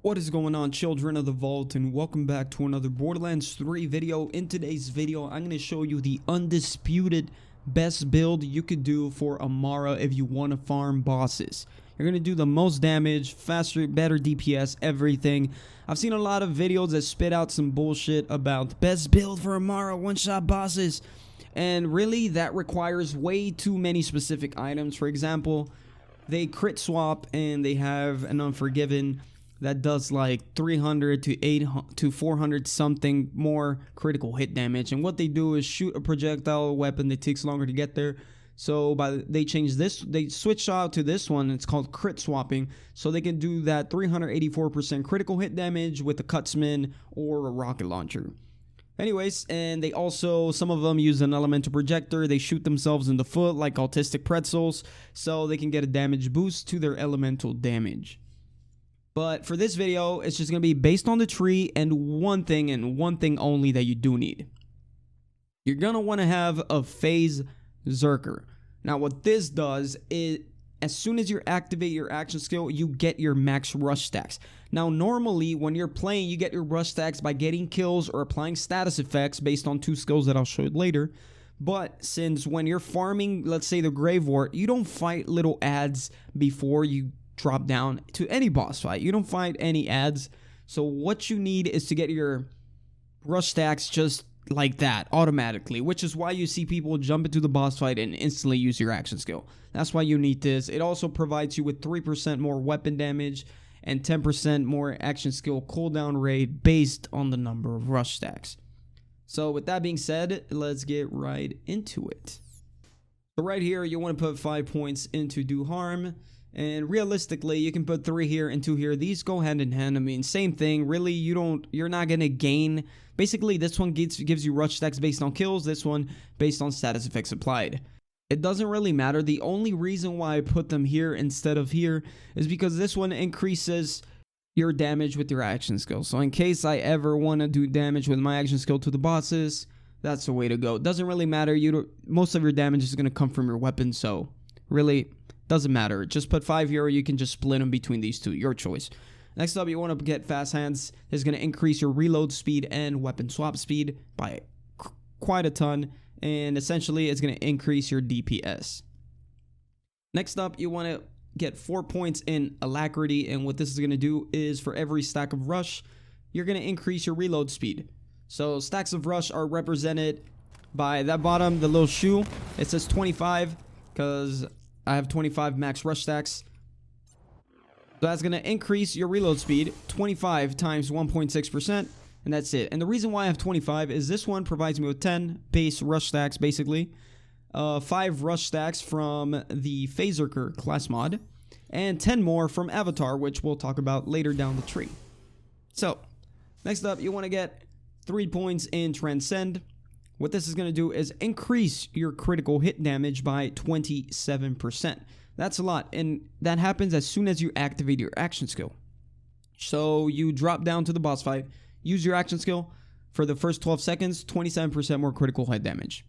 What is going on, children of the vault, and welcome back to another Borderlands 3 video. In today's video, I'm going to show you the undisputed best build you could do for AMARA if you want to farm bosses. You're going to do the most damage, faster, better DPS, everything. I've seen a lot of videos that spit out some bullshit about the best build for AMARA one-shot bosses, and really that requires way too many specific items. For example, they crit swap and they have an Unforgiven that does like 300 to 400 something more critical hit damage, and what they do is shoot a projectile weapon that takes longer to get there. So they switch out to this one. It's called crit swapping, so they can do that 384% critical hit damage with a Cutsman or a rocket launcher. Anyways, and they also, some of them use an elemental projector. They shoot themselves in the foot like autistic pretzels, so they can get a damage boost to their elemental damage. But for this video, it's just going to be based on the tree and one thing only that you do need. You're going to want to have a phase Zerker. Now what this does is, as soon as you activate your action skill, you get your max rush stacks. Now normally when you're playing, you get your rush stacks by getting kills or applying status effects based on two skills that I'll show you later. But since when you're farming, let's say the Grave Wart, you don't fight little ads before you drop down to any boss fight. You don't fight any ads. So what you need is to get your rush stacks just like that automatically, which is why you see people jump into the boss fight and instantly use your action skill. That's why you need this. It also provides you with 3% more weapon damage and 10% more action skill cooldown rate based on the number of rush stacks. So with that being said, let's get right into it. So right here, you want to put 5 points into do harm. And realistically, you can put 3 here and 2 here. These go hand in hand. I mean, same thing. Really, you're not going to gain. Basically, this one gives you rush stacks based on kills. This one based on status effects applied. It doesn't really matter. The only reason why I put them here instead of here is because this one increases your damage with your action skill. So in case I ever want to do damage with my action skill to the bosses, that's the way to go. It doesn't really matter. Most of your damage is going to come from your weapon. So really, doesn't matter. Just put 5 here, or you can just split them between these two. Your choice. Next up, you want to get fast hands. This is going to increase your reload speed and weapon swap speed by quite a ton. And essentially, it's going to increase your DPS. Next up, you want to get 4 points in alacrity. And what this is going to do is for every stack of rush, you're going to increase your reload speed. So stacks of rush are represented by that bottom, the little shoe. It says 25 because I have 25 max rush stacks. So that's going to increase your reload speed 25 times 1.6%, and that's it. And the reason why I have 25 is this one provides me with 10 base rush stacks, basically. 5 rush stacks from the Phaserker class mod, and 10 more from Avatar, which we'll talk about later down the tree. So, next up, you want to get 3 points in Transcend. What this is going to do is increase your critical hit damage by 27%. That's a lot, and that happens as soon as you activate your action skill. So you drop down to the boss fight, use your action skill. For the first 12 seconds, 27% more critical hit damage.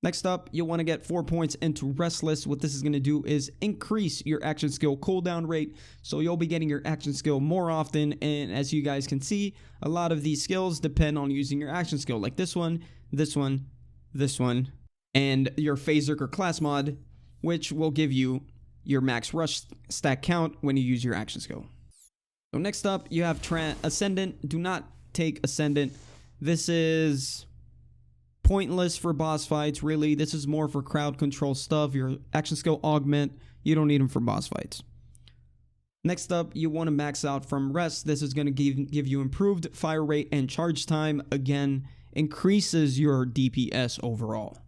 Next up, you want to get 4 points into Restless. What this is going to do is increase your action skill cooldown rate, so you'll be getting your action skill more often. And as you guys can see, a lot of these skills depend on using your action skill, like this one, this one, this one, and your Phaserker class mod, which will give you your max rush stack count when you use your action skill. So next up, you have Ascendant. Do not take Ascendant. This is pointless for boss fights, really. This is more for crowd control stuff. Your action skill augment, you don't need them for boss fights. Next up, you want to max out from Rest. This is going to give you improved fire rate and charge time. Again, increases your DPS overall.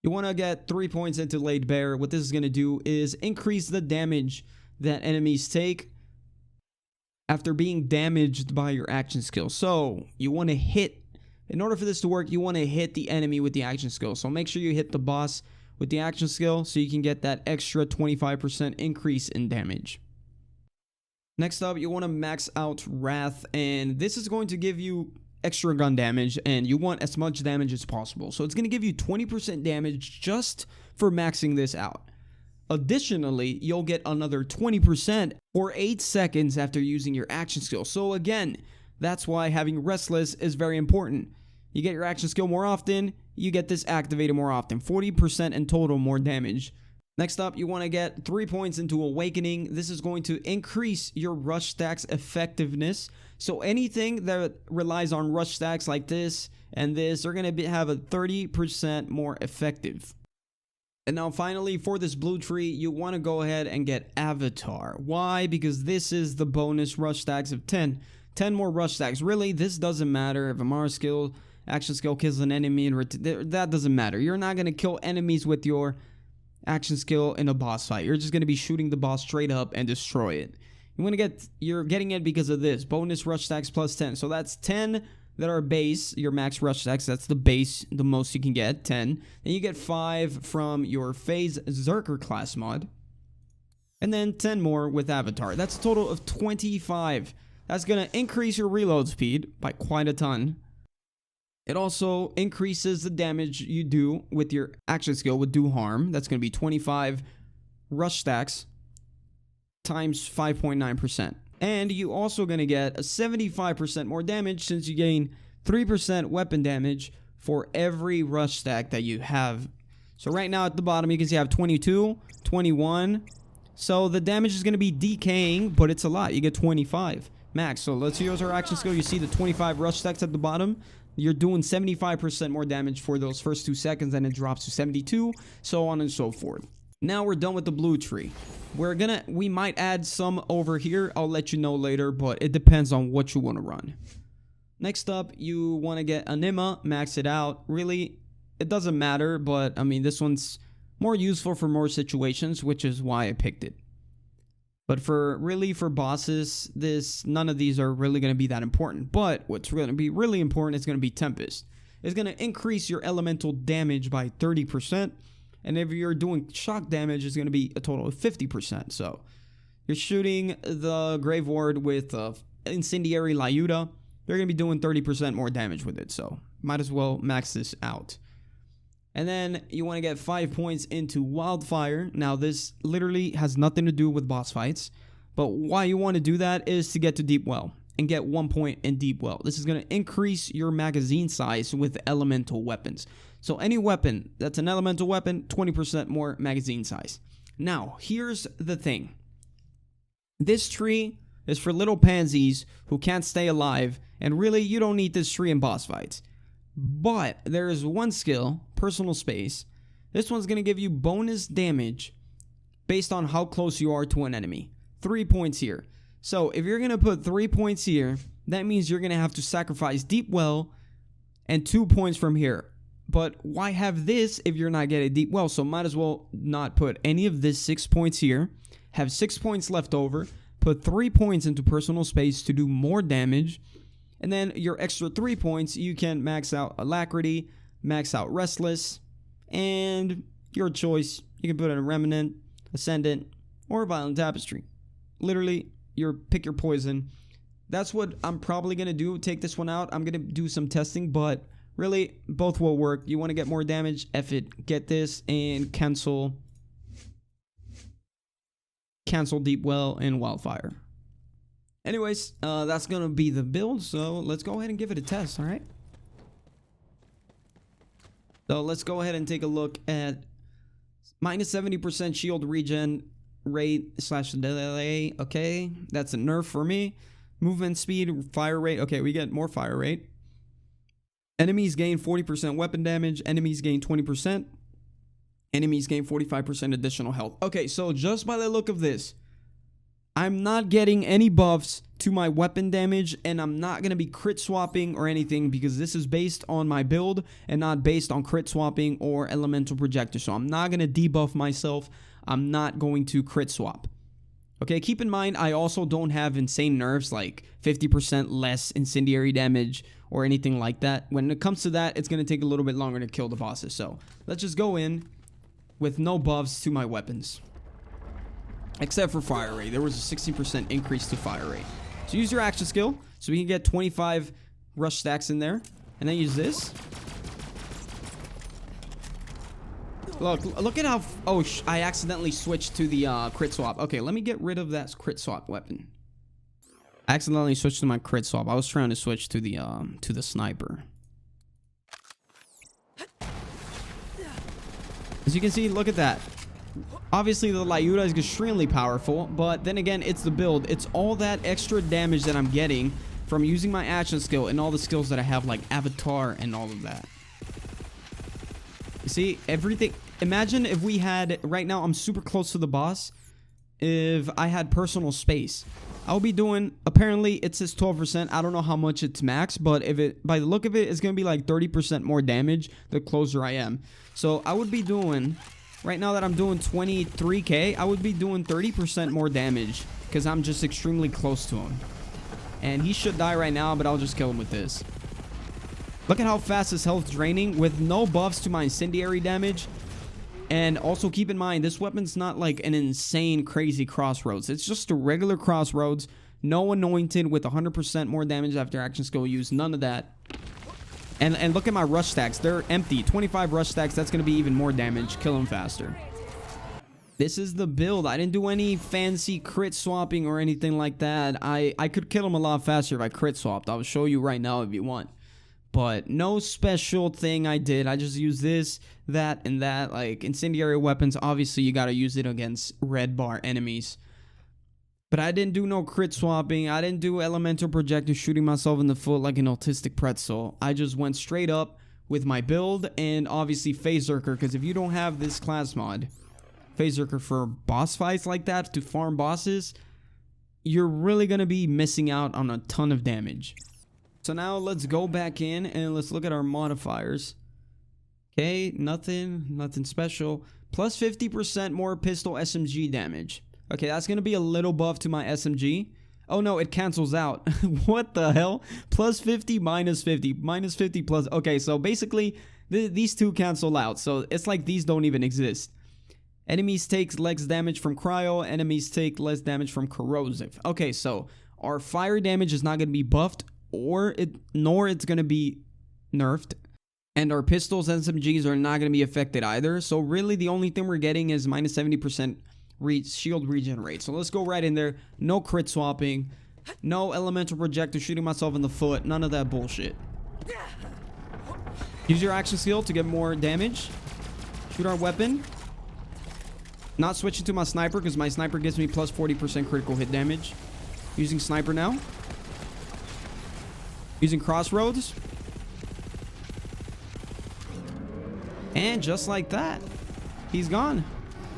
You want to get 3 points into Laid Bare. What this is going to do is increase the damage that enemies take after being damaged by your action skill. So you want to hit, in order for this to work, you want to hit the enemy with the action skill. So make sure you hit the boss with the action skill so you can get that extra 25% increase in damage. Next up, you want to max out Wrath, and this is going to give you extra gun damage, and you want as much damage as possible. So it's going to give you 20% damage just for maxing this out. Additionally, you'll get another 20% for 8 seconds after using your action skill. So again, that's why having Restless is very important. You get your action skill more often, you get this activated more often. 40% in total more damage. Next up, you want to get 3 points into Awakening. This is going to increase your rush stacks effectiveness. So anything that relies on rush stacks like this and this are going to have a 30% more effective. And now finally, for this blue tree, you want to go ahead and get Avatar. Why? Because this is the bonus rush stacks of 10. 10 more rush stacks. Really, this doesn't matter if AMARA skill, action skill kills an enemy, and that doesn't matter. You're not going to kill enemies with your action skill in a boss fight. You're just going to be shooting the boss straight up and destroy it. You're getting it because of this. Bonus rush stacks plus 10. So that's 10 that are base, your max rush stacks. That's the base, the most you can get, 10. Then you get 5 from your Phase Zerker class mod. And then 10 more with Avatar. That's a total of 25. That's going to increase your reload speed by quite a ton. It also increases the damage you do with your action skill with Do Harm. That's going to be 25 rush stacks times 5.9%. And you also going to get a 75% more damage since you gain 3% weapon damage for every rush stack that you have. So right now at the bottom you can see I have 22, 21. So the damage is going to be decaying, but it's a lot. You get 25 max. So let's use our action skill. You see the 25 rush stacks at the bottom. You're doing 75% more damage for those first 2 seconds, and it drops to 72, so on and so forth. Now we're done with the blue tree. We might add some over here. I'll let you know later, but it depends on what you want to run. Next up, you want to get Anima, max it out. Really, it doesn't matter, but I mean, this one's more useful for more situations, which is why I picked it. But for bosses, none of these are really going to be that important. But what's going to be really important is going to be Tempest. It's going to increase your elemental damage by 30%. And if you're doing shock damage, it's going to be a total of 50%. So you're shooting the Grave Ward with Incendiary Lyuda. They're going to be doing 30% more damage with it. So might as well max this out. And then you want to get 5 points into Wildfire. Now, this literally has nothing to do with boss fights. But why you want to do that is to get to Deep Well and get 1 point in Deep Well. This is going to increase your magazine size with elemental weapons. So any weapon that's an elemental weapon, 20% more magazine size. Now, here's the thing. This tree is for little pansies who can't stay alive. And really, you don't need this tree in boss fights. But there is one skill, Personal Space. This one's going to give you bonus damage based on how close you are to an enemy. 3 points here. So if you're going to put 3 points here, that means you're going to have to sacrifice Deep Well and 2 points from here. But why have this if you're not getting Deep Well? So might as well not put any of this 6 points here. Have 6 points left over. Put 3 points into Personal Space to do more damage. And then your extra 3 points, you can max out Alacrity, max out Restless, and your choice. You can put in a Remnant, Ascendant, or Violent Tapestry. Literally, pick your poison. That's what I'm probably going to do, take this one out. I'm going to do some testing, but really, both will work. You want to get more damage? F it. Get this and cancel Deep Well and Wildfire. Anyways, that's going to be the build, so let's go ahead and give it a test, alright? So let's go ahead and take a look at minus 70% shield regen rate / delay, okay? That's a nerf for me. Movement speed, fire rate, okay, we get more fire rate. Enemies gain 40% weapon damage, enemies gain 20%. Enemies gain 45% additional health. Okay, so just by the look of this, I'm not getting any buffs to my weapon damage, and I'm not going to be crit swapping or anything because this is based on my build and not based on crit swapping or elemental projector. So I'm not going to debuff myself. I'm not going to crit swap. Okay, keep in mind, I also don't have insane nerfs like 50% less incendiary damage or anything like that. When it comes to that, it's going to take a little bit longer to kill the bosses. So let's just go in with no buffs to my weapons. Except for fire rate. There was a 16% increase to fire rate. So use your action skill. So we can get 25 rush stacks in there. And then use this. Look at how... Oh, I accidentally switched to the crit swap. Okay, let me get rid of that crit swap weapon. I accidentally switched to my crit swap. I was trying to switch to the sniper. As you can see, look at that. Obviously, the Lyuda is extremely powerful, but then again, it's the build. It's all that extra damage that I'm getting from using my action skill and all the skills that I have, like Avatar and all of that. You see, everything... Imagine if we had... Right now, I'm super close to the boss. If I had personal space, I'll be doing... Apparently, it says 12%. I don't know how much it's max, but if it... By the look of it, it's going to be like 30% more damage the closer I am. So, I would be doing... Right now that I'm doing 23k, I would be doing 30% more damage because I'm just extremely close to him. And he should die right now, but I'll just kill him with this. Look at how fast his health is draining with no buffs to my incendiary damage. And also keep in mind, this weapon's not like an insane crazy crossroads. It's just a regular crossroads. No anointed with 100% more damage after action skill use. None of that. And look at my rush stacks. They're empty. 25 rush stacks. That's going to be even more damage. Kill him faster. This is the build. I didn't do any fancy crit swapping or anything like that. I could kill him a lot faster if I crit swapped. I'll show you right now if you want. But no special thing I did. I just used this, that, and that. Like incendiary weapons. Obviously, you got to use it against red bar enemies. But I didn't do no crit swapping. I didn't do elemental projector shooting myself in the foot like an autistic pretzel. I just went straight up with my build and obviously Phaserker. Because if you don't have this class mod, Phaserker for boss fights like that to farm bosses, you're really going to be missing out on a ton of damage. So now let's go back in and let's look at our modifiers. Okay, nothing special. Plus 50% more pistol SMG damage. Okay, that's going to be a little buff to my SMG. Oh, no, it cancels out. What the hell? Plus 50, minus 50. Minus 50 plus... Okay, so basically, these two cancel out. So it's like these don't even exist. Enemies take less damage from cryo. Enemies take less damage from corrosive. Okay, so our fire damage is not going to be buffed, nor it's going to be nerfed. And our pistols and SMGs are not going to be affected either. So really, the only thing we're getting is minus 70% shield regenerate. So let's go right in there. No crit swapping. No elemental projector shooting myself in the foot. None of that bullshit. Use your action skill to get more damage. Shoot our weapon. Not switching to my sniper because my sniper gives me plus 40% critical hit damage. Using sniper now. Using crossroads. And just like that, he's gone.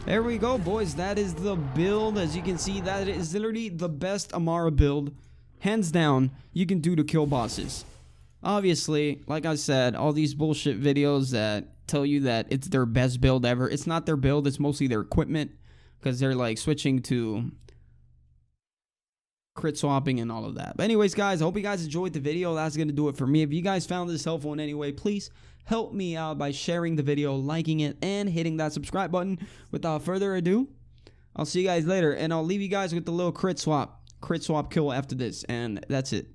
There we go, boys. That is the build. As you can see, that is literally the best AMARA build, hands down, you can do to kill bosses. Obviously, like I said, all these bullshit videos that tell you that it's their best build ever, it's not their build, it's mostly their equipment, because they're like switching to crit swapping and all of that. But anyways, guys, I hope you guys enjoyed the video. That's going to do it for me. If you guys found this helpful in any way, please help me out by sharing the video, liking it, and hitting that subscribe button. Without further ado, I'll see you guys later, and I'll leave you guys with the little crit swap kill after this, and that's it.